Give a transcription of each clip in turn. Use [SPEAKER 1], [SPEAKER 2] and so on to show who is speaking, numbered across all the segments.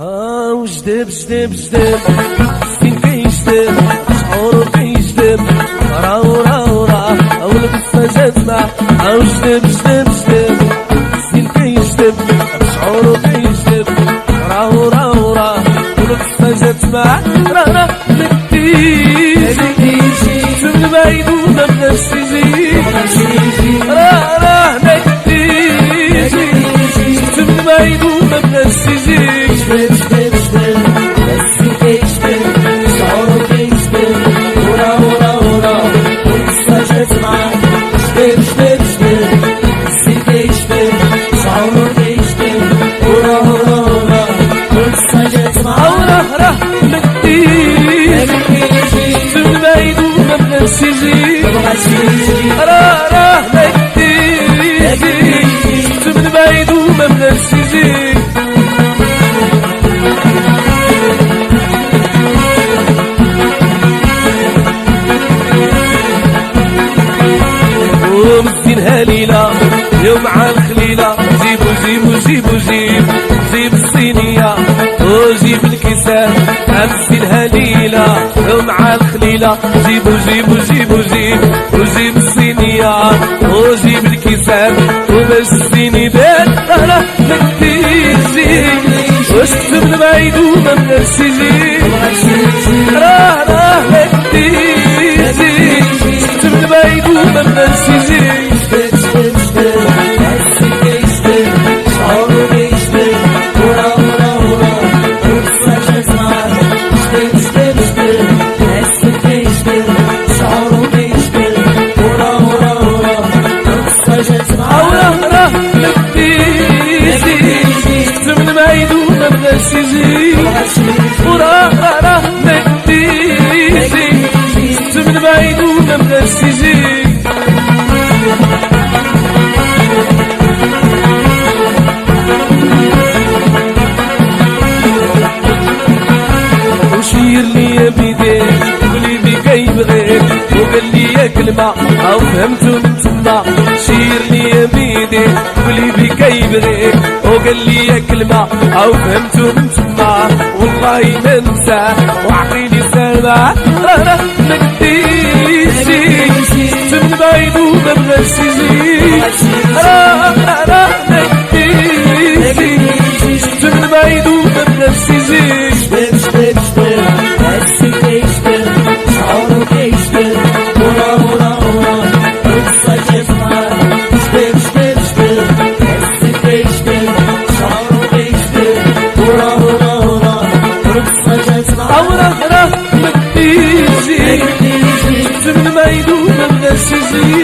[SPEAKER 1] وجدب جدب جدب سكين كيجدب شعور كيجدب ورا والقصة جات معاه. وجدب جدب جدب سكين كيجدب شعور كيجدب ورا والقصة جات معاه. راه نكتيجي من بعيد وما بغاش تيجي. راه نكتيجي من بعيد وما بغاش تيجي. راه نكتيجي من بعيد وما بغاش تيجي. ومزينها ليلة يوم مع الخليلة. جيب الصينية وجيب الكيسان. امزينها ليلة يوم مع الخليلة. وجيب الصينية وجيب الكيسان. وباش الصيني يبان راه نكتيجي وشفت من بعيد وما بغاش تيجي. راه نكتيجي شفت من بعيد وما بغاش تيجي. وراه نكتيجي من بعيد وما بغاش تيجي. وشير ليا بيديك قلبي كيبغيك وقال ليا كلمة أو فهمتو من تما. شير ليا بيديك قلبي كيبغيك وقال ليا كلمة أو فهمتو من تما. والله ما ننساه وعقيلي سامع. راه نكتيجي من بعيد وما بغاش تيجي. راه نكتيجي من بعيد وما بغاش تيجي. من بعيد وما بغاش تيجي.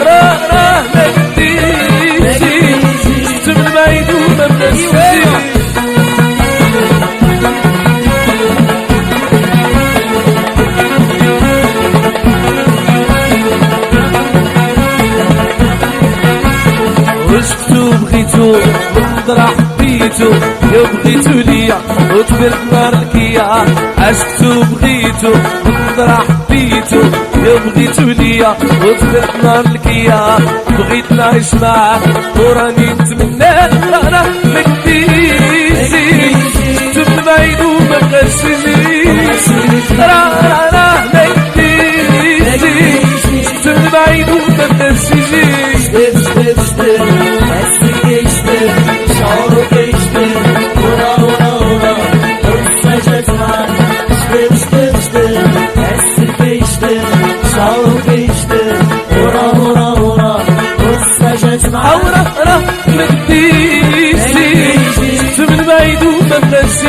[SPEAKER 1] راه نكتيجي من بعيد وما بغاش تيجي. وشفتو بغيتو ونظرة حبيتو يا بغيتو ليا وطفيت نار الكيا. عشقتو بغيتو ونظرة حبيتو يا بغيتو ليا وطفيت نار الكيا. بغيت نعيش معاه وراني نتمناه. راه نكتيجي من بعيد وما بغاش تيجي. راه نكتيجي من بعيد وما بغاش تيجي. راه نكتيجي من بعيد وما بغاش